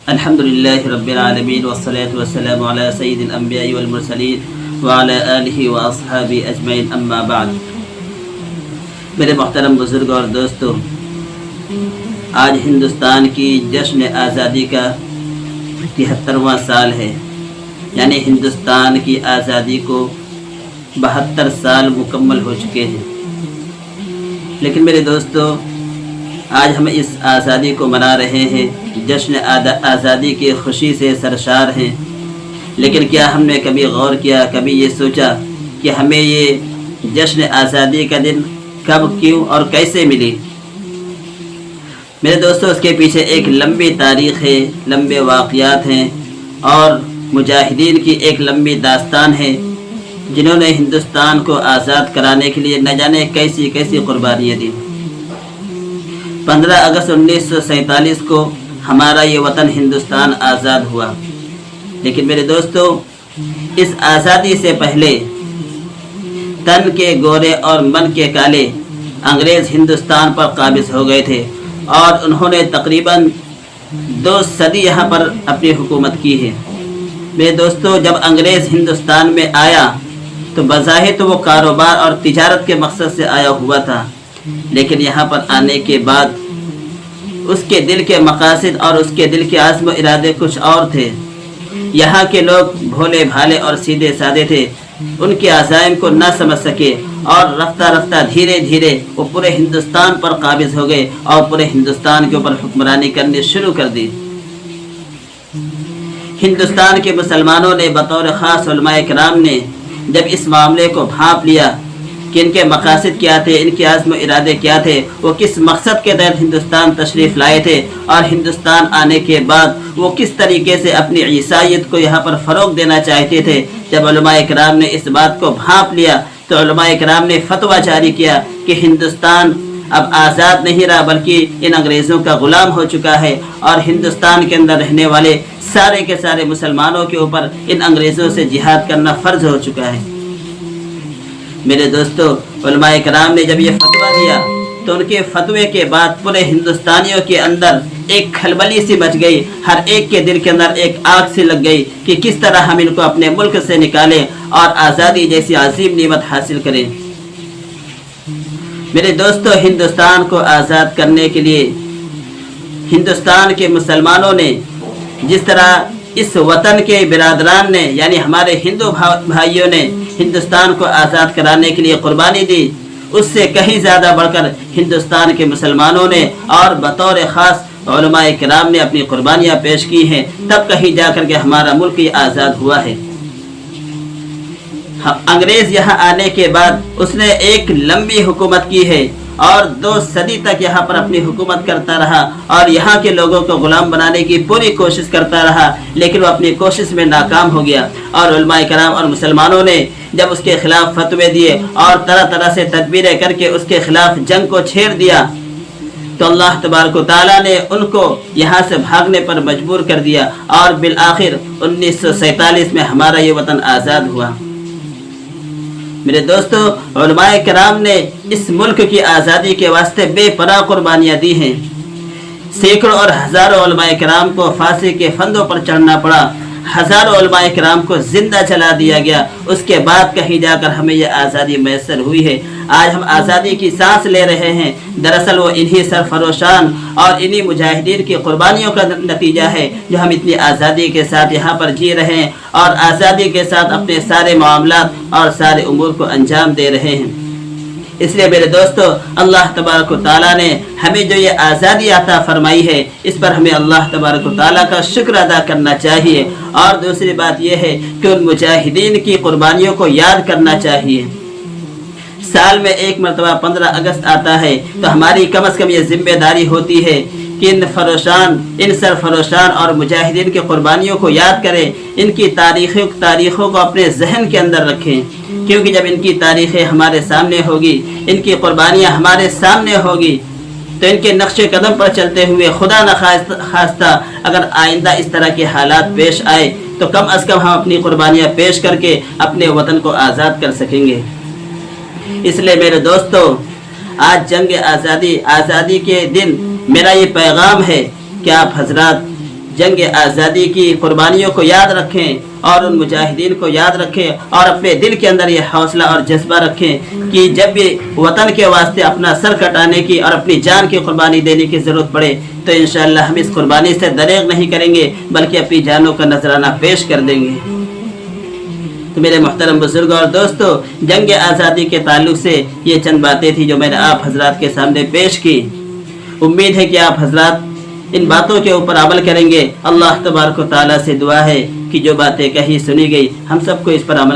الحمدللہ رب العالمین والصلاة والسلام علی سید الانبیاء والمرسلین وعلی آلہ واصحابہ اجمعین، اما بعد۔ میرے محترم بزرگ اور دوستو، آج ہندوستان کی جشن آزادی کا 73واں سال ہے، یعنی ہندوستان کی آزادی کو 72 سال مکمل ہو چکے ہیں۔ لیکن میرے دوستو، آج ہم اس آزادی کو منا رہے ہیں، جشن آزادی کی خوشی سے سرشار ہیں، لیکن کیا ہم نے کبھی غور کیا، کبھی یہ سوچا کہ ہمیں یہ جشن آزادی کا دن کب، کیوں اور کیسے ملی؟ میرے دوستو، اس کے پیچھے ایک لمبی تاریخ ہے، لمبے واقعات ہیں اور مجاہدین کی ایک لمبی داستان ہے، جنہوں نے ہندوستان کو آزاد کرانے کے لیے نہ جانے کیسی کیسی قربانیاں دیں۔ 15 اگست 1947 کو ہمارا یہ وطن ہندوستان آزاد ہوا، لیکن میرے دوستو، اس آزادی سے پہلے تن کے گورے اور من کے کالے انگریز ہندوستان پر قابض ہو گئے تھے، اور انہوں نے تقریباً 2 صدی یہاں پر اپنی حکومت کی ہے۔ میرے دوستو، جب انگریز ہندوستان میں آیا تو بظاہر تو وہ کاروبار اور تجارت کے مقصد سے آیا ہوا تھا، لیکن یہاں پر آنے کے بعد اس کے دل کے مقاصد اور اس کے دل کے عزم و ارادے کچھ اور تھے۔ یہاں کے لوگ بھولے بھالے اور سیدھے سادے تھے، ان کے عزائم کو نہ سمجھ سکے، اور رفتہ رفتہ دھیرے دھیرے وہ پورے ہندوستان پر قابض ہو گئے اور پورے ہندوستان کے اوپر حکمرانی کرنے شروع کر دی۔ ہندوستان کے مسلمانوں نے بطور خاص علماء کرام نے جب اس معاملے کو بھانپ لیا کہ ان کے مقاصد کیا تھے، ان کے عزم و ارادے کیا تھے، وہ کس مقصد کے تحت ہندوستان تشریف لائے تھے، اور ہندوستان آنے کے بعد وہ کس طریقے سے اپنی عیسائیت کو یہاں پر فروغ دینا چاہتے تھے، جب علماء کرام نے اس بات کو بھانپ لیا تو علماء کرام نے فتویٰ جاری کیا کہ ہندوستان اب آزاد نہیں رہا، بلکہ ان انگریزوں کا غلام ہو چکا ہے، اور ہندوستان کے اندر رہنے والے سارے کے سارے مسلمانوں کے اوپر ان انگریزوں سے جہاد کرنا فرض ہو چکا ہے۔ میرے دوستو، علماء کرام نے جب یہ فتویٰ دیا تو ان کے فتوے کے بعد پورے ہندوستانیوں کے اندر ایک کھلبلی سی مچ گئی، ہر ایک کے دل کے اندر ایک آگ سی لگ گئی کہ کس طرح ہم ان کو اپنے ملک سے نکالیں اور آزادی جیسی عظیم نعمت حاصل کریں۔ میرے دوستو، ہندوستان کو آزاد کرنے کے لیے ہندوستان کے مسلمانوں نے جس طرح اس وطن کے برادران نے، یعنی ہمارے ہندو بھائیوں نے ہندوستان کو آزاد کرانے کے لیے قربانی دی، اس سے کہیں زیادہ بڑھ کر ہندوستان کے مسلمانوں نے اور بطور خاص علماء کرام نے اپنی قربانیاں پیش کی ہیں، تب کہیں جا کر کے ہمارا ملک یہ آزاد ہوا ہے۔ انگریز یہاں آنے کے بعد اس نے ایک لمبی حکومت کی ہے اور 2 صدی تک یہاں پر اپنی حکومت کرتا رہا، اور یہاں کے لوگوں کو غلام بنانے کی پوری کوشش کرتا رہا، لیکن وہ اپنی کوشش میں ناکام ہو گیا، اور علماء کرام اور مسلمانوں نے جب اس کے خلاف فتوے دیے اور طرح طرح سے تدبیریں کر کے اس کے خلاف جنگ کو چھیڑ دیا، تو اللہ تبارک و تعالیٰ نے ان کو یہاں سے بھاگنے پر مجبور کر دیا، اور بالآخر 1947 میں ہمارا یہ وطن آزاد ہوا۔ میرے دوستو، علماء کرام نے اس ملک کی آزادی کے واسطے بے پناہ قربانیاں دی ہیں۔ سینکڑوں اور ہزاروں علماء کرام کو پھانسی کے پھندوں پر چڑھنا پڑا، ہزاروں علماء کرام کو زندہ جلا دیا گیا، اس کے بعد کہیں جا کر ہمیں یہ آزادی میسر ہوئی ہے۔ آج ہم آزادی کی سانس لے رہے ہیں، دراصل وہ انہی سرفروشان اور انہی مجاہدین کی قربانیوں کا نتیجہ ہے جو ہم اتنی آزادی کے ساتھ یہاں پر جی رہے ہیں، اور آزادی کے ساتھ اپنے سارے معاملات اور سارے امور کو انجام دے رہے ہیں۔ اس لیے میرے دوستو، اللہ تبارک و تعالیٰ نے ہمیں جو یہ آزادی عطا فرمائی ہے، اس پر ہمیں اللہ تبارک و تعالیٰ کا شکر ادا کرنا چاہیے، اور دوسری بات یہ ہے کہ ان مجاہدین کی قربانیوں کو یاد کرنا چاہیے۔ سال میں ایک مرتبہ 15 اگست آتا ہے تو ہماری کم از کم یہ ذمہ داری ہوتی ہے کہ ان سرفروشان اور مجاہدین کی قربانیوں کو یاد کریں، ان کی تاریخوں کو اپنے ذہن کے اندر رکھیں، کیونکہ جب ان کی تاریخیں ہمارے سامنے ہوگی، ان کی قربانیاں ہمارے سامنے ہوگی، تو ان کے نقش قدم پر چلتے ہوئے خدا نخواستہ اگر آئندہ اس طرح کے حالات پیش آئے تو کم از کم ہم اپنی قربانیاں پیش کر کے اپنے وطن کو آزاد کر سکیں گے۔ اس لیے میرے دوستو، آج جنگ آزادی کے دن میرا یہ پیغام ہے کہ آپ حضرات جنگ آزادی کی قربانیوں کو یاد رکھیں اور ان مجاہدین کو یاد رکھیں اور اپنے دل کے اندر یہ حوصلہ اور جذبہ رکھیں کہ جب بھی وطن کے واسطے اپنا سر کٹانے کی اور اپنی جان کی قربانی دینے کی ضرورت پڑے تو انشاءاللہ ہم اس قربانی سے دریغ نہیں کریں گے بلکہ اپنی جانوں کا نذرانہ پیش کر دیں گے۔ تو میرے محترم بزرگوں اور دوستو، جنگ آزادی کے تعلق سے یہ چند باتیں تھیں جو میں نے آپ حضرات کے سامنے پیش کی۔ امید ہے کہ آپ حضرات ان باتوں کے اوپر عمل کریں گے۔ اللہ تبارک و تعالیٰ سے دعا ہے کہ جو باتیں کہی سنی گئی ہم سب کو اس پر عمل